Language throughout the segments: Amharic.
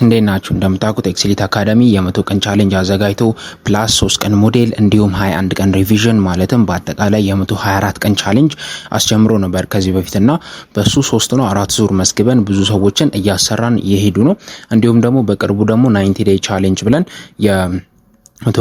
እንዴት ናችሁ? እንደምታውቁት ኤክስሊት አካዳሚ የ100 ቀን ቻሌንጅ አዘጋጅቶ ፕላስ 3 ቀን ሞዴል እንዲሁም 21 ቀን ሪቪዥን ማለትም በአጠቃላይ የ124 ቀን ቻሌንጅ አስጀምሮ ነበር ከዚህ በፊትና በሱ 3 ነው 4 ዙር መስግበን ብዙ ሰዎችን እያሰራን እየሄዱ ነው። እንዲሁም ደግሞ በቅርቡ ደግሞ 90 ዴይ ቻሌንጅ ብለን የ100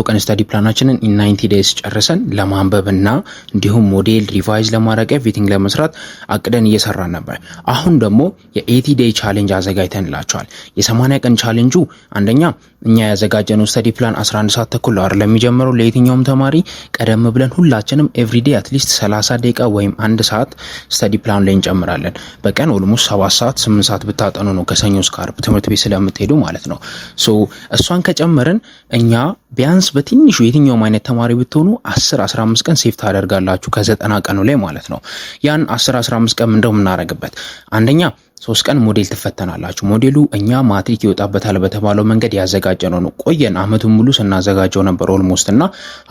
ቀን ስታዲ ፕላናችንን ኢን 90 ዴይስ ጨርሰን ለማንበብና እንዲሁም ሞዴል ሪቫይዝ ለማድረግ ኤቭሪቲንግ ለመስራት አቅደን እየሰራን ነበር። አሁን ደግሞ የ80 ዴይ ቻሌንጅ አዘጋጅተንላችኋል። የ80 ቀን ቻሌንጁ አንደኛ እኛ ያዘጋጀነው ስታዲ ፕላን 11 ሰዓት ተኩል ነው ለሚጀምረው ለየትኛውም ተማሪ ቀደም ብለን ሁላችንም ኤቭሪዴ አትሊስት 30 ደቂቃ ወይም 1 ሰዓት ስታዲ ፕላን ላይ እንጨምራለን። በቀን ኦልሞስት 7 ሰዓት 8 ሰዓት ብታጠኑ ነው ከሰኞ እስከ ዓርብ ትምህርት ቤት ስለምትሄዱ ማለት ነው። ሶ እሷን ከጨመርን እኛ ቢያንስ በትንሹ የትኛውም አይነት ተማሪ ብትሆኑ 10-15 ቀን ሴፍ ታደርጋላችሁ ከ90 ቀኑ ላይ ማለት ነው። ያን 10-15 ቀን እንደው የምናደርግበት አንደኛ 3 ቀን ሞዴል ትፈተናላችሁ። ሞዴሉ እኛ ማትሪክ ይወጣበታል በተባለው መንገድ ያዘጋጀነው ነው። ቆየን አመቱን ሙሉ ስናዘጋጀው ነበር ኦልሞስት እና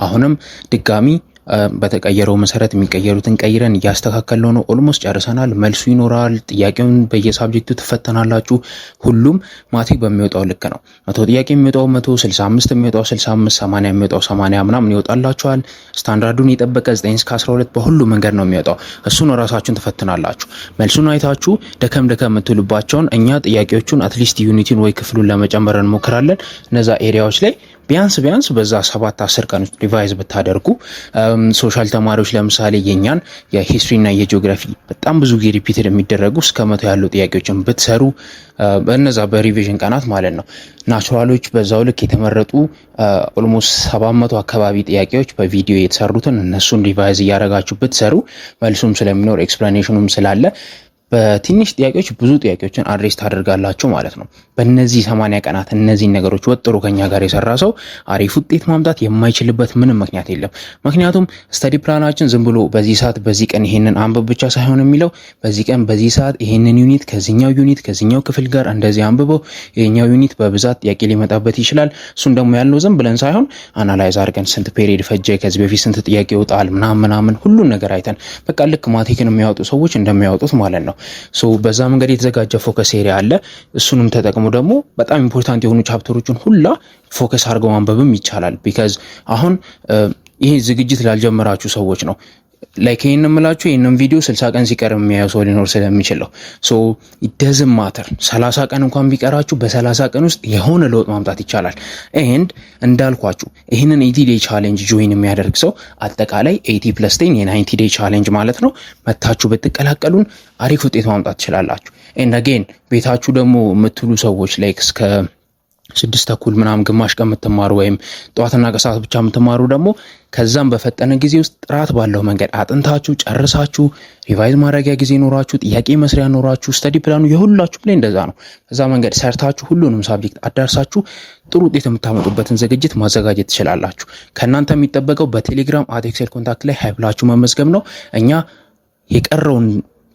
አሁንም ድጋሚ በተቀየረው መሰረት የሚቀየሩትን ቀይረን እያስተካከልነው ነው። ኦልሞስት ጨርሰናል። መልሱ ይኖራል። ጥያቄውን በየሳብጀክቱ ትፈተናላችሁ። ሁሉም ማትሪክ በሚወጣው ልክ ነው። 100 ጥያቄ የሚወጣው 100፣ 65 የሚወጣው 65፣ 80 የሚወጣው 80 ምናምን ይወጣላችኋል። ስታንዳርዱን የጠበቀ 9 እስከ 12 በሁሉ መንገድ ነው የሚወጣው። እሱን ራሳችሁን ትፈትናላችሁ። መልሱን አይታችሁ ደከም የምትሉባቸውን እኛ ጥያቄዎቹን አትሊስት ዩኒቲን ወይ ክፍሉን ለመጨመር እንሞክራለን። እነዛ ኤሪያዎች ላይ ቢያንስ በዛ 7-10 ቀን ሪቫይዝ ብታደርጉ ሶሻል ተማሪዎች ለምሳሌ የኛን የሂስትሪ እና የጂኦግራፊ በጣም ብዙ ጊዜ ሪፒትድ የሚደረጉ እስከ 100 ያሉ ጥያቄዎችን ብትሰሩ በእነዛ በሪቪዥን ቀናት ማለት ነው። ናቹራሎች በዛው ልክ የተመረጡ ኦልሞስት 700 አካባቢ ጥያቄዎች በቪዲዮ የተሰሩትን እነሱን ሪቫይዝ እያደረጋችሁ ብትሰሩ መልሱም ስለሚኖር ኤክስፕላኔሽኑም ስላለ በትንሽ ጥያቄዎች ብዙ ጥያቄዎችን አድሬስ ታደርጋላችሁ ማለት ነው። በእነዚህ 80 ቀናት እነዚህን ነገሮች ወጥሮ ከኛ ጋር የሰራ ሰው አሪፍ ውጤት ማምጣት የማይችልበት ምንም ምክንያት የለም። ምክንያቱም ስታዲ ፕላናችን ዝም ብሎ በዚህ ሰዓት በዚህ ቀን ይሄንን አንብብ ብቻ ሳይሆን የሚለው በዚህ ቀን በዚህ ሰዓት ይሄንን ዩኒት ከዚህኛው ክፍል ጋር እንደዚህ አንብበው ይሄኛው ዩኒት በብዛት ጥያቄ ሊመጣበት ይችላል። እሱን ደግሞ ያልነው ዝም ብለን ሳይሆን አናላይዝ አድርገን ስንት ፔሪድ ፈጀ፣ ከዚህ በፊት ስንት ጥያቄ ይወጣል ምናምን ሁሉን ነገር አይተን በቃ ልክ ማትሪክን የሚያወጡ ሰዎች እንደሚያወጡት ማለት ነው። ሶ በዛ መንገድ የተዘጋጀ ፎከስ ኤሪያ አለ። እሱንም ተጠቅሞ ደግሞ በጣም ኢምፖርታንት የሆኑ ቻፕተሮችን ሁላ ፎከስ አድርገው ማንበብም ይቻላል። ቢካዝ አሁን ይሄ ዝግጅት ላልጀመራችሁ ሰዎች ነው ላይክ ይሄን እምላችሁ ይሄንን ቪዲዮ 60 ቀን ሲቀር የሚያየው ሰው ሊኖር ስለሚችል ሶ it doesn't matter 30 ቀን እንኳን ቢቀራችሁ በ30 ቀን ውስጥ የሆነ ለውጥ ማምጣት ይቻላል። ኤንድ እንዳልኳችሁ ይሄንን 80 ዴይ ቻሌንጅ ጆይን የሚያደርግ ሰው አጠቃላይ 80+10 የ90 ዴይ ቻሌንጅ ማለት ነው መታችሁ ብትቀላቀሉን አሪፍ ውጤት ማምጣት ትችላላችሁ። ኤንድ አጌን ቤታችሁ ደግሞ የምትሉ ሰዎች ላይክ እስከ 6 ተኩል ምናምን ግማሽ ቀን የምትማሩ ወይም ጧትና ከሰዓት ብቻ የምትማሩ ደግሞ ከዛም በፈጠነ ጊዜ ውስጥ ጥራት ባለው መንገድ አጥንታችሁ ጨርሳችሁ ሪቫይዝ ማድረጊያ ጊዜ ኖራችሁ ጥያቄ መስሪያ ኖራችሁ ስታዲ ፕላኑ የሁላችሁ ላይ እንደዛ ነው። ከዛ መንገድ ሰርታችሁ ሁሉንም ሳብጀክት አዳርሳችሁ ጥሩ ውጤት የምታመጡበትን ዝግጅት ማዘጋጀት ትችላላችሁ። ከእናንተ የሚጠበቀው በቴሌግራም @excel ኮንታክት ላይ ሃይ ብላችሁ መመዝገብ ነው። እኛ የቀረውን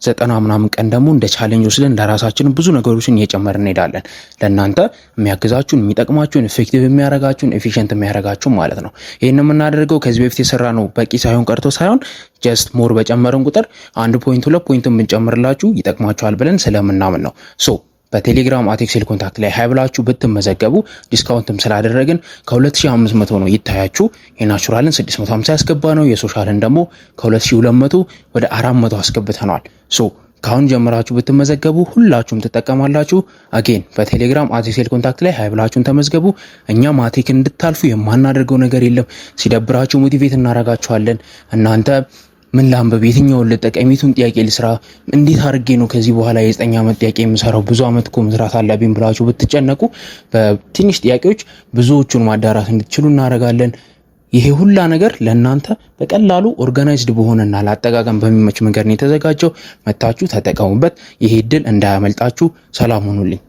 90 ምናምን ቀን ደግሞ እንደ ቻሌንጅ ወስደን ለራሳችን ብዙ ነገሮችን እየጨመርን እንሄዳለን። ለእናንተ የሚያግዛችሁን የሚጠቅማችሁን ኢፌክቲቭ የሚያረጋችሁን ኤፊሺየንት የሚያረጋችሁ ማለት ነው። ይሄን የምናደርገው ከዚህ በፊት የሰራ ነው በቂ ሳይሆን ቀርቶ ሳይሆን ጀስት ሞር በጨመርን ቁጥር 1 ፖይንት 2 ፖይንት ብንጨምርላችሁ ይጠቅማችኋል ብለን ስለምናምን ነው። ሶ በቴሌግራም @excel ኮንታክት ላይ ሃይ ብላችሁ ብትመዘገቡ ዲስካውንትም ስላደረግን ከ2500 ነው ይታያችሁ። የናቹራልን 650 ያስገባ ነው፣ የሶሻልን ደግሞ ከ2200 ወደ 400 አስገብተናል። ሶ ካሁን ጀምራችሁ ብትመዘገቡ ሁላችሁም ትጠቀማላችሁ። አጌን በቴሌግራም @excel ኮንታክት ላይ ሃይ ብላችሁን ተመዝገቡ። እኛ ማትሪክ እንድታልፉ የማናደርገው ነገር የለም። ሲደብራችሁ ሞቲቬት እናረጋችኋለን። እናንተ ምን ላንበብ፣ የትኛውን ልጠቀም፣ የቱን ጥያቄ ልስራ፣ እንዴት አድርጌ ነው ከዚህ በኋላ የ9 ዓመት ጥያቄ የምሰራው፣ ብዙ ዓመት እኮ መስራት አለብኝ ብላችሁ ብትጨነቁ በትንሽ ጥያቄዎች ብዙዎቹን ማዳራት እንድትችሉ እናደርጋለን። ይሄ ሁላ ነገር ለእናንተ በቀላሉ ኦርጋናይዝድ በሆነና ለአጠቃቀም በሚመች መንገድ ነው የተዘጋጀው። መታችሁ ተጠቀሙበት። ይሄ እድል እንዳያመልጣችሁ። ሰላም ሁኑልኝ።